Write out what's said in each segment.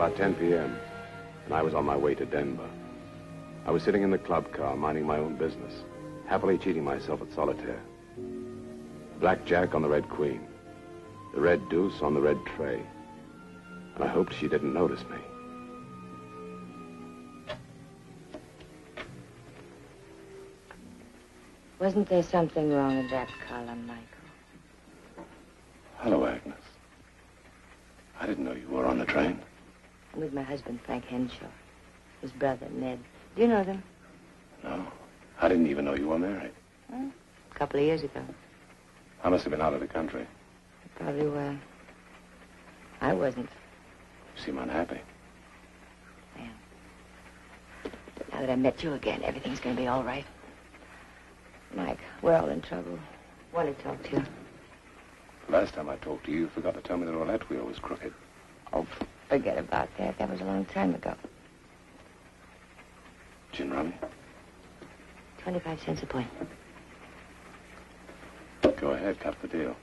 about 10 p.m., and I was on my way to Denver. I was sitting in the club car, minding my own business, happily cheating myself at solitaire. Blackjack on the red queen, the red deuce on the red tray, and I hoped she didn't notice me. Wasn't there something wrong with that column, Michael? Hello, Agnes. I didn't know you were on the train. I'm with my husband, Frank Henshaw. His brother, Ned. Do you know them? No. I didn't even know you were married. A couple of years ago. I must have been out of the country. You probably were. I wasn't. You seem unhappy. I am. Now that I met you again, everything's going to be all right. Mike, we're all in trouble. Want to talk to you. The last time I talked to you, you forgot to tell me the roulette wheel was crooked. Oh, forget about that. That was a long time ago. Gin rummy? 25 cents a point. Go ahead, cut the deal.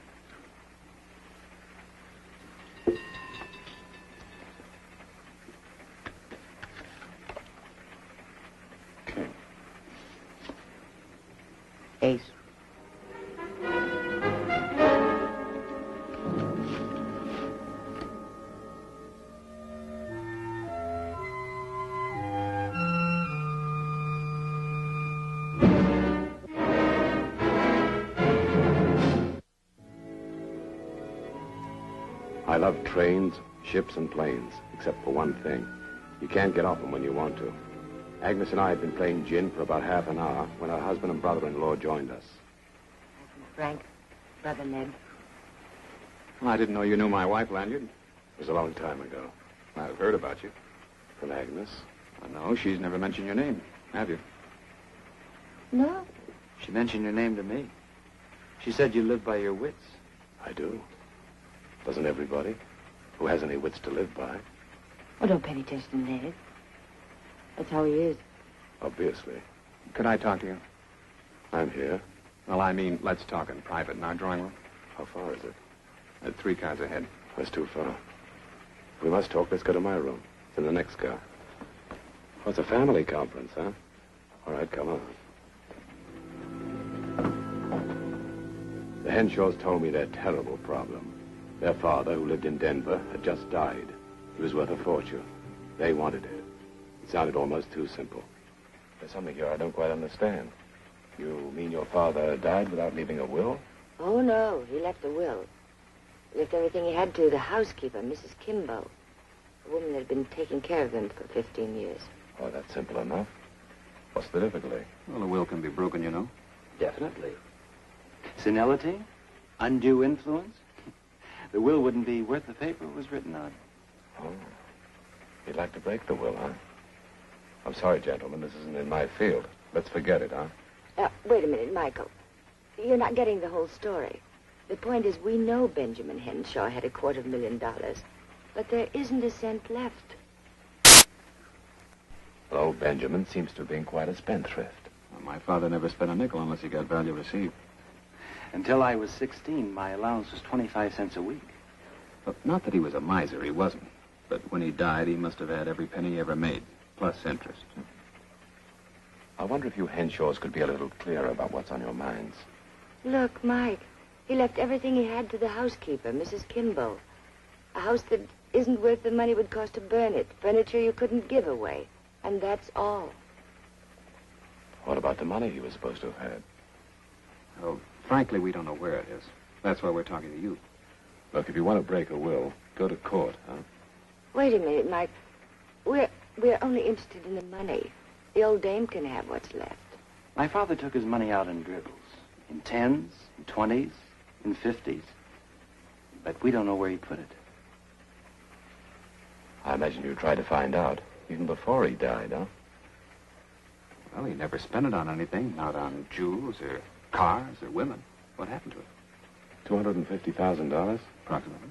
King. Ace. I love trains, ships, and planes, except for one thing. You can't get off them when you want to. Agnes and I had been playing gin for about half an hour when her husband and brother-in-law joined us. Frank, brother Ned. Well, I didn't know you knew my wife, Lanyard. It was a long time ago. I've heard about you. From Agnes? No, she's never mentioned your name, have you? No. She mentioned your name to me. She said you live by your wits. I do. Doesn't everybody? Who has any wits to live by? Oh, don't pay any attention to Ned. That's how he is. Obviously. Could I talk to you? I'm here. Well, I mean, let's talk in private in our drawing room. How far is it? 3 cars ahead. That's too far. If we must talk, let's go to my room. It's in the next car. Oh, it's a family conference, huh? All right, come on. The Henshaws told me their terrible problem. Their father, who lived in Denver, had just died. He was worth a fortune. They wanted it. It sounded almost too simple. There's something here I don't quite understand. You mean your father died without leaving a will? Oh, no. He left a will. He left everything he had to the housekeeper, Mrs. Kimbo. A woman that had been taking care of him for 15 years. Oh, that's simple enough. What's the difficulty? Well, a will can be broken, you know. Definitely. Senility? Undue influence? The will wouldn't be worth the paper it was written on. Oh. You'd like to break the will, huh? I'm sorry, gentlemen. This isn't in my field. Let's forget it, huh? Wait a minute, Michael. You're not getting the whole story. The point is, we know Benjamin Henshaw had $250,000, but there isn't a cent left. Well, old Benjamin seems to have been quite a spendthrift. Well, my father never spent a nickel unless he got value received. Until I was 16, my allowance was 25 cents a week. But not that he was a miser, he wasn't. But when he died, he must have had every penny he ever made, plus interest. I wonder if you Henshaws could be a little clearer about what's on your minds. Look, Mike, he left everything he had to the housekeeper, Mrs. Kimbo. A house that isn't worth the money it would cost to burn it. Furniture you couldn't give away. And that's all. What about the money he was supposed to have had? Oh, frankly, we don't know where it is. That's why we're talking to you. Look, if you want to break a will, go to court, huh? Wait a minute, Mike. We're only interested in the money. The old dame can have what's left. My father took his money out in dribbles. In 10s, in 20s, in 50s. But we don't know where he put it. I imagine you tried to find out, even before he died, huh? Well, he never spent it on anything, not on jewels or cars or women. What happened to it? $250,000? Approximately.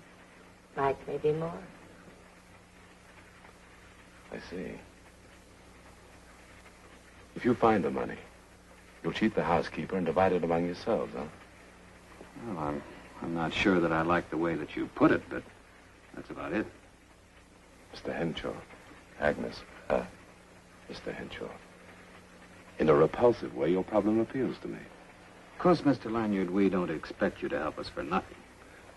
Mike, maybe more. I see. If you find the money, you'll cheat the housekeeper and divide it among yourselves, huh? Well, I'm not sure that I like the way that you put it, but that's about it. Mr. Henshaw. Agnes. Mr. Henshaw. In a repulsive way, your problem appeals to me. Of course, Mr. Lanyard, we don't expect you to help us for nothing.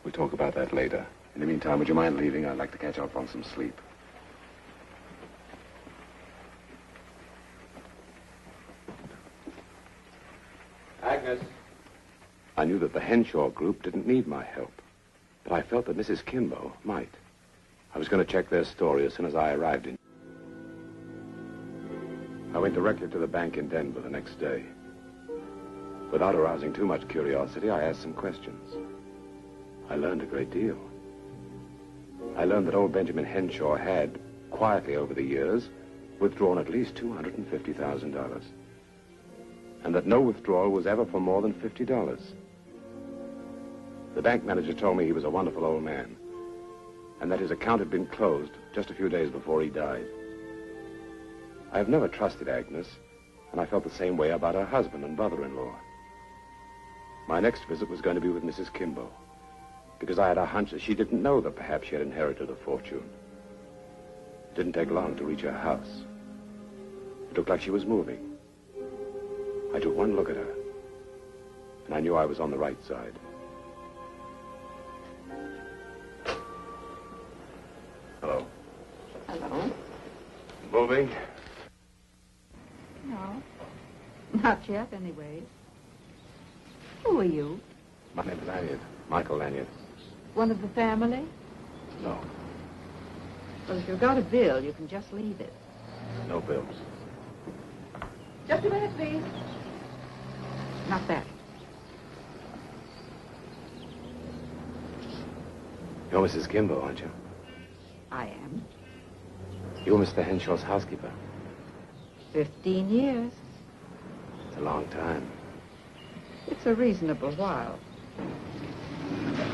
We'll talk about that later. In the meantime, would you mind leaving? I'd like to catch up on some sleep. Agnes. I knew that the Henshaw group didn't need my help, but I felt that Mrs. Kimbo might. I was going to check their story as soon as I arrived in. I went directly to the bank in Denver the next day. Without arousing too much curiosity, I asked some questions. I learned a great deal. I learned that old Benjamin Henshaw had, quietly over the years, withdrawn at least $250,000. And that no withdrawal was ever for more than $50. The bank manager told me he was a wonderful old man, and that his account had been closed just a few days before he died. I have never trusted Agnes, and I felt the same way about her husband and brother-in-law. My next visit was going to be with Mrs. Kimbo, because I had a hunch that she didn't know that perhaps she had inherited a fortune. It didn't take long to reach her house. It looked like she was moving. I took one look at her, and I knew I was on the right side. Hello. Hello? Moving? No. Not yet, anyways. Who are you? My name's Lanyard. Michael Lanyard. One of the family? No. Well, if you've got a bill, you can just leave it. No bills. Just a minute, please. Not that. You're Mrs. Kimbo, aren't you? I am. You're Mr. Henshaw's housekeeper. 15 years. It's a long time. It's a reasonable while.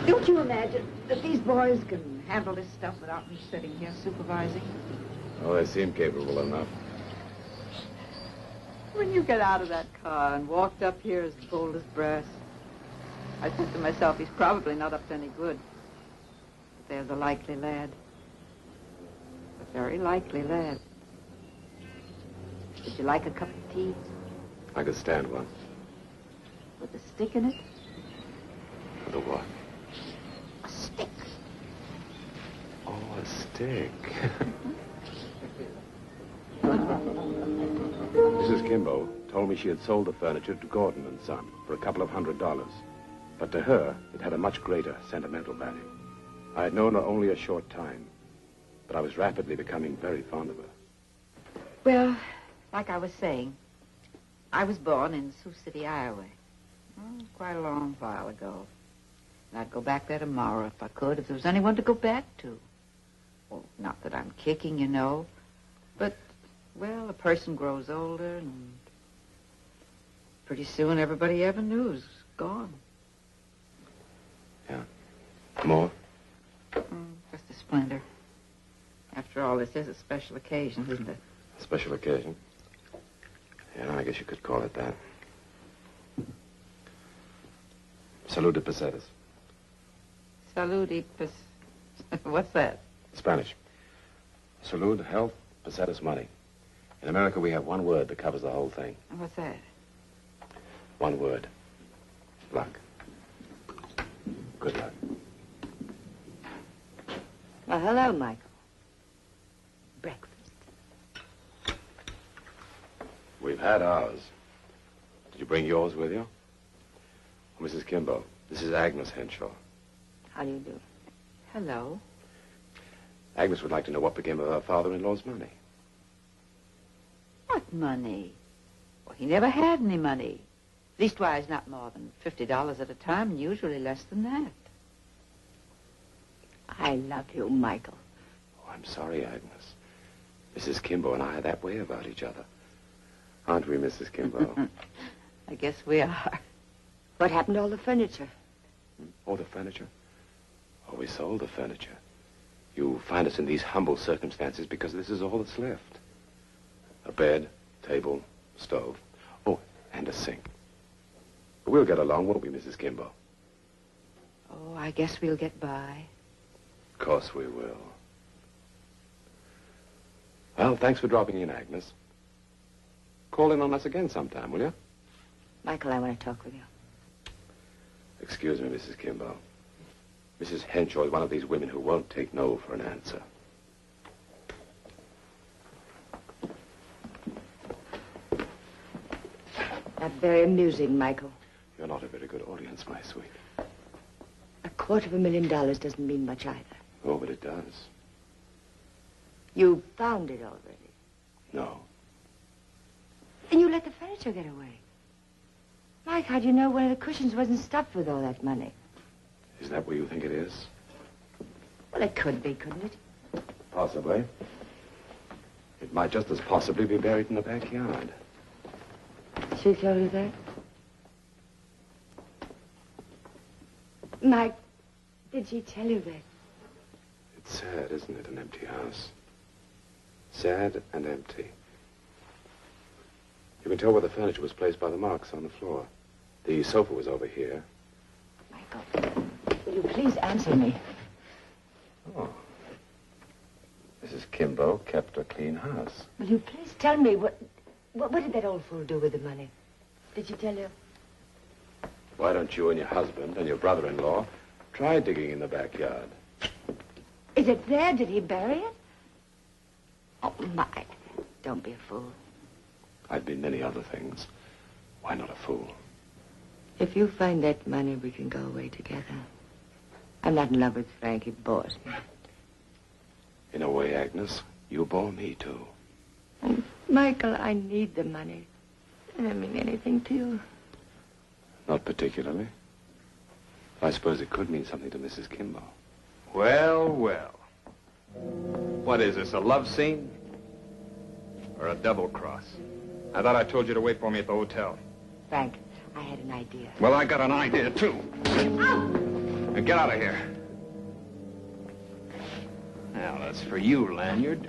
Don't you imagine that these boys can handle this stuff without me sitting here supervising? Oh, they seem capable enough. When you get out of that car and walked up here as bold as brass, I said to myself, he's probably not up to any good. But there's a likely lad. A very likely lad. Would you like a cup of tea? I could stand one. With a stick in it? For the what? A stick. Oh, a stick. Mrs. Kimbo told me she had sold the furniture to Gordon and Son for a couple of $100. But to her, it had a much greater sentimental value. I had known her only a short time, but I was rapidly becoming very fond of her. Well, like I was saying, I was born in Sioux City, Iowa. Quite a long while ago. And I'd go back there tomorrow if I could, if there was anyone to go back to. Well, not that I'm kicking, you know, but, well, a person grows older and pretty soon everybody ever knew is gone. Yeah. More? Just a splinter. After all, this is a special occasion, isn't it? A special occasion? Yeah, I guess you could call it that. Salud de pesetas. Salud y What's that? Spanish. Salud, health, pesetas, money. In America, we have one word that covers the whole thing. What's that? One word. Luck. Good luck. Well, hello, Michael. Breakfast. We've had ours. Did you bring yours with you? Mrs. Kimbo, this is Agnes Henshaw. How do you do? Hello. Agnes would like to know what became of her father-in-law's money. What money? Well, he never had any money. Leastwise, not more than $50 at a time, and usually less than that. I love you, Michael. Oh, I'm sorry, Agnes. Mrs. Kimbo and I are that way about each other. Aren't we, Mrs. Kimbo? I guess we are. What happened to all the furniture? Oh, the furniture? Oh, we sold the furniture. You find us in these humble circumstances because this is all that's left. A bed, table, stove. Oh, and a sink. We'll get along, won't we, Mrs. Kimbo? Oh, I guess we'll get by. Of course we will. Well, thanks for dropping in, Agnes. Call in on us again sometime, will you? Michael, I want to talk with you. Excuse me, Mrs. Kimball. Mrs. Henshaw is one of these women who won't take no for an answer. Not very amusing, Michael. You're not a very good audience, my sweet. $250,000 doesn't mean much either. Oh, but it does. You found it already. No. And you let the furniture get away. Mike, how'd you know one of the cushions wasn't stuffed with all that money? Is that where you think it is? Well, it could be, couldn't it? Possibly. It might just as possibly be buried in the backyard. She told you that? Mike, did she tell you that? It's sad, isn't it, an empty house? Sad and empty. You can tell where the furniture was placed by the marks on the floor. The sofa was over here. Michael, will you please answer me? Oh. Mrs. Kimbo kept a clean house. Will you please tell me what did that old fool do with the money? Did she tell you? Why don't you and your husband and your brother-in-law try digging in the backyard? Is it there? Did he bury it? Oh, Mike, don't be a fool. I've been many other things. Why not a fool? If you find that money, we can go away together. I'm not in love with Frank. He bores me. In a way, Agnes, you bore me, too. Oh, Michael, I need the money. It doesn't mean anything to you. Not particularly. I suppose it could mean something to Mrs. Kimbo. Well, well. What is this, a love scene? Or a double cross? I thought I told you to wait for me at the hotel. Frank, I had an idea. Well, I got an idea, too. Now get out of here. Now, that's for you, Lanyard.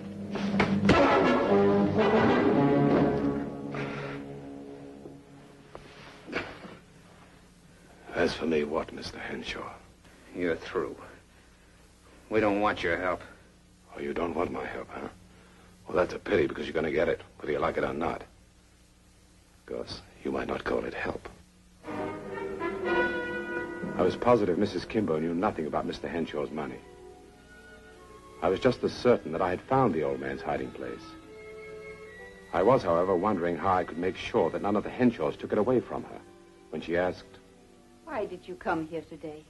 As for me, what, Mr. Henshaw? You're through. We don't want your help. Oh, you don't want my help, huh? Well, that's a pity, because you're going to get it, whether you like it or not. Of course, you might not call it help. I was positive Mrs. Kimbo knew nothing about Mr. Henshaw's money. I was just as certain that I had found the old man's hiding place. I was, however, wondering how I could make sure that none of the Henshaws took it away from her when she asked, Why did you come here today?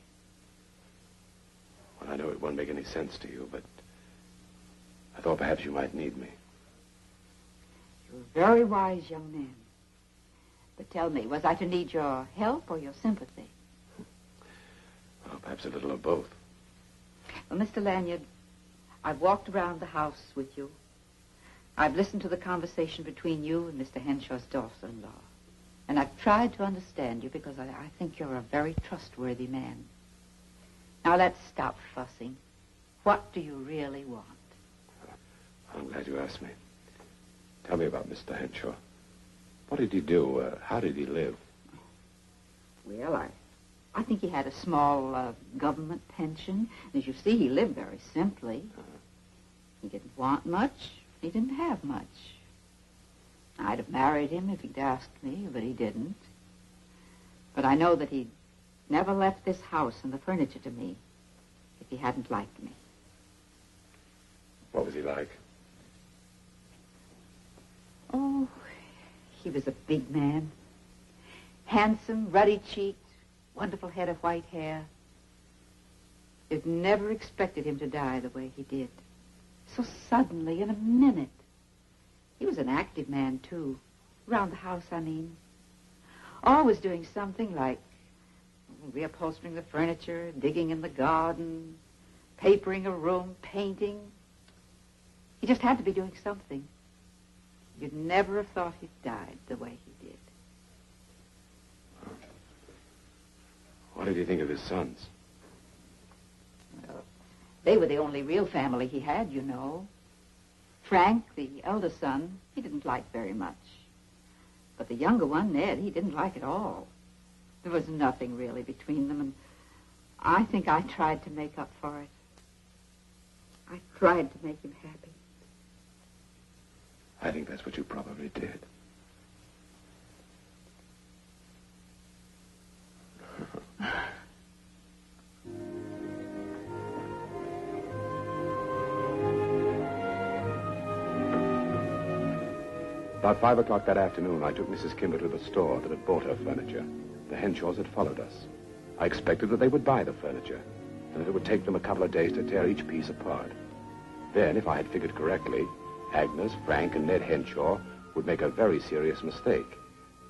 well, I know it won't make any sense to you, but I thought perhaps you might need me. You're a very wise young man. But tell me, was I to need your help or your sympathy? Well, perhaps a little of both. Well, Mr. Lanyard, I've walked around the house with you. I've listened to the conversation between you and Mr. Henshaw's daughter-in-law. And I've tried to understand you because I think you're a very trustworthy man. Now, let's stop fussing. What do you really want? I'm glad you asked me. Tell me about Mr. Henshaw. What did he do? How did he live? Well, I think he had a small government pension. As you see, he lived very simply. He didn't want much. He didn't have much. I'd have married him if he'd asked me, but he didn't. But I know that he'd never left this house and the furniture to me if he hadn't liked me. What was he like? Oh, he was a big man. Handsome, ruddy-cheeked, wonderful head of white hair. You'd never expected him to die the way he did. So suddenly, in a minute. He was an active man, too. Around the house, I mean. Always doing something like reupholstering the furniture, digging in the garden, papering a room, painting. He just had to be doing something. You'd never have thought he'd died the way he did. What did he think of his sons? Well, they were the only real family he had, you know. Frank, the eldest son, he didn't like very much. But the younger one, Ned, he didn't like at all. There was nothing really between them, and I think I tried to make up for it. I tried to make him happy. I think that's what you probably did. About 5 o'clock that afternoon, I took Mrs. Kimber to the store that had bought her furniture. The Henshaws had followed us. I expected that they would buy the furniture, and that it would take them a couple of days to tear each piece apart. Then, if I had figured correctly, Agnes, Frank, and Ned Henshaw would make a very serious mistake,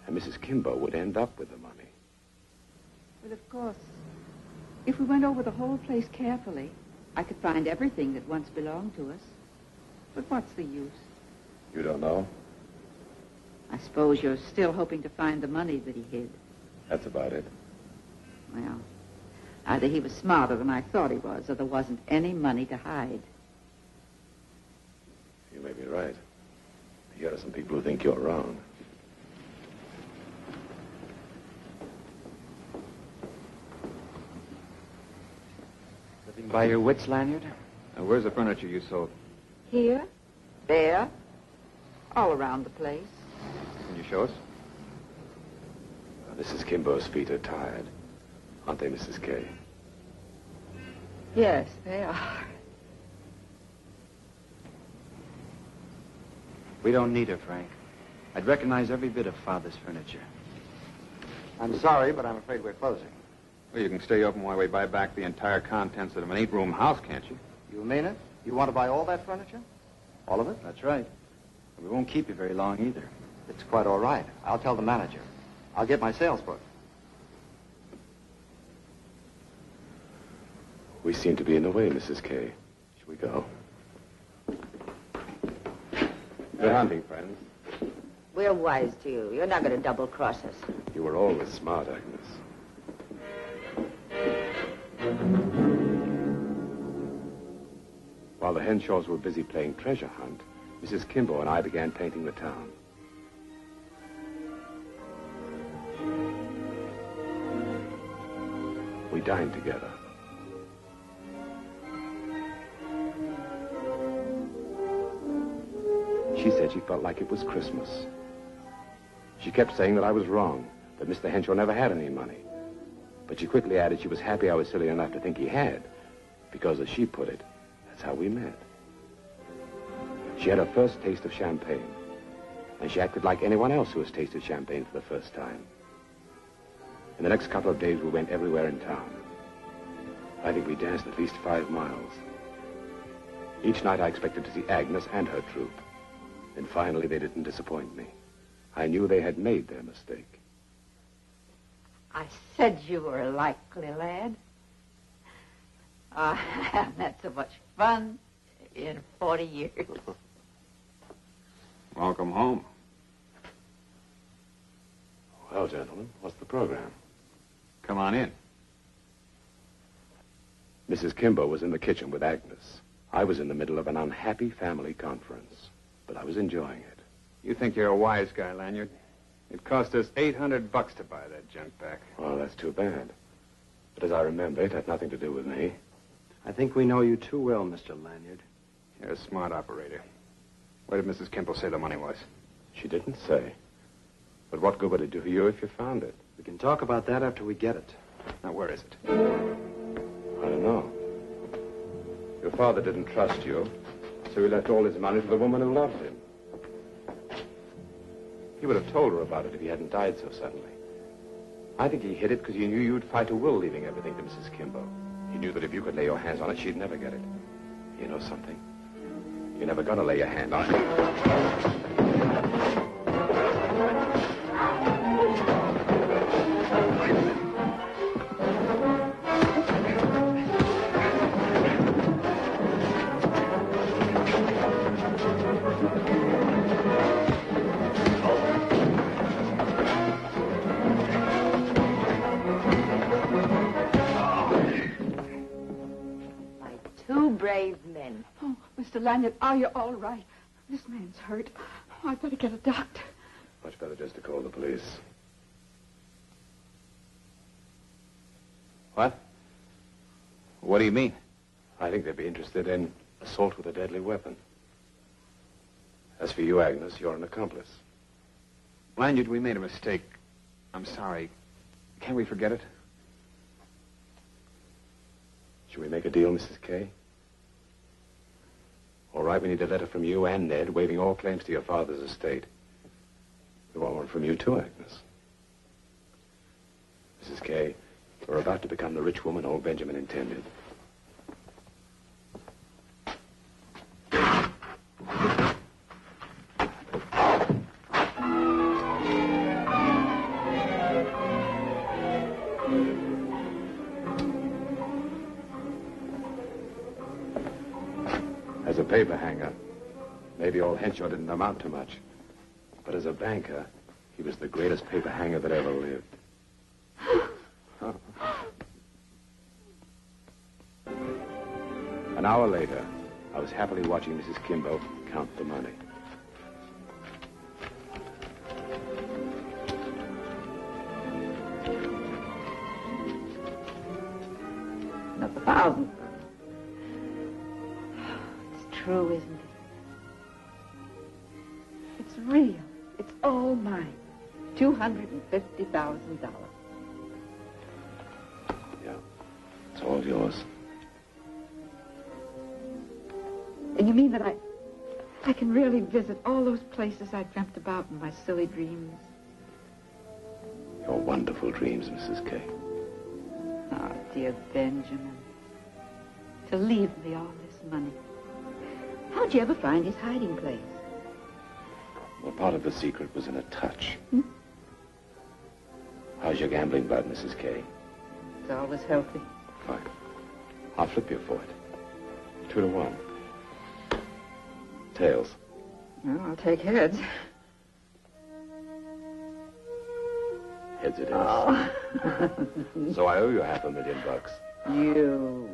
and Mrs. Kimber would end up with the money. Well, of course, if we went over the whole place carefully, I could find everything that once belonged to us. But what's the use? You don't know? I suppose you're still hoping to find the money that he hid. That's about it. Well, either he was smarter than I thought he was, or there wasn't any money to hide. You may be right. Here are some people who think you're wrong. Living by your wits, Lanyard? Now, where's the furniture you sold? Here, there, all around the place. Can you show us? Mrs. Kimber's feet are tired. Aren't they, Mrs. Kay? Yes, they are. We don't need her, Frank. I'd recognize every bit of Father's furniture. I'm sorry, but I'm afraid we're closing. Well, you can stay open while we buy back the entire contents of an 8-room house, can't you? You mean it? You want to buy all that furniture? All of it? That's right. But we won't keep you very long either. It's quite all right. I'll tell the manager. I'll get my sales book. We seem to be in the way, Mrs. Kay. Shall we go? Good hunting, friends. We're wise to you. You're not going to double-cross us. You were always smart, Agnes. While the Henshaws were busy playing treasure hunt, Mrs. Kimber and I began painting the town. We dined together. She said she felt like it was Christmas. She kept saying that I was wrong, that Mr. Henshaw never had any money. But she quickly added she was happy I was silly enough to think he had, because, as she put it, that's how we met. She had her first taste of champagne, and she acted like anyone else who has tasted champagne for the first time. In the next couple of days, we went everywhere in town. I think we danced at least 5 miles. Each night I expected to see Agnes and her troupe. And finally, they didn't disappoint me. I knew they had made their mistake. I said you were a likely lad. I haven't had so much fun in 40 years. Welcome home. Well, gentlemen, what's the program? Come on in. Mrs. Kimber was in the kitchen with Agnes. I was in the middle of an unhappy family conference, but I was enjoying it. You think you're a wise guy, Lanyard. It cost us $800 to buy that junk back. Well, that's too bad. But as I remember, it had nothing to do with me. I think we know you too well, Mr. Lanyard. You're a smart operator. Where did Mrs. Kimble say the money was? She didn't say. But what good would it do for you if you found it? We can talk about that after we get it. Now, where is it? I don't know. Your father didn't trust you, so he left all his money to the woman who loved him. He would have told her about it if he hadn't died so suddenly. I think he hid it because he knew you'd fight a will leaving everything to Mrs. Kimber. He knew that if you could lay your hands on it, she'd never get it. You know something? You're never gonna lay your hand on it. Brave men. Oh, Mr. Lanyard, are you all right? This man's hurt. Oh, I'd better get a doctor. Much better just to call the police. What? What do you mean? I think they'd be interested in assault with a deadly weapon. As for you, Agnes, you're an accomplice. Lanyard, we made a mistake. I'm sorry. Can't we forget it? Should we make a deal, Mrs. Kay? All right, we need a letter from you and Ned waiving all claims to your father's estate. We want one from you too, Agnes. Mrs. Kay, we're about to become the rich woman old Benjamin intended. As a paper hanger, maybe old Henshaw didn't amount to much. But as a banker, he was the greatest paper hanger that ever lived. An hour later, I was happily watching Mrs. Kimball count the money. Another 1,000. It's true, isn't it? It's real. It's all mine. $250,000. Yeah, it's all yours. And you mean that I can really visit all those places I dreamt about in my silly dreams? Your wonderful dreams, Mrs. Kay. Oh, dear Benjamin. To leave me all this money. How'd you ever find his hiding place? Well, part of the secret was in a touch. How's your gambling blood, Mrs. Kay? It's always healthy. Fine. I'll flip you for it. 2 to 1. Tails. Well, I'll take heads. Heads it is. Oh. So I owe you $500,000. You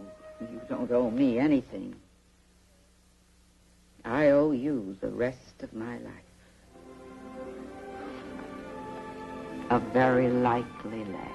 don't owe me anything. I owe you the rest of my life. A very likely lad.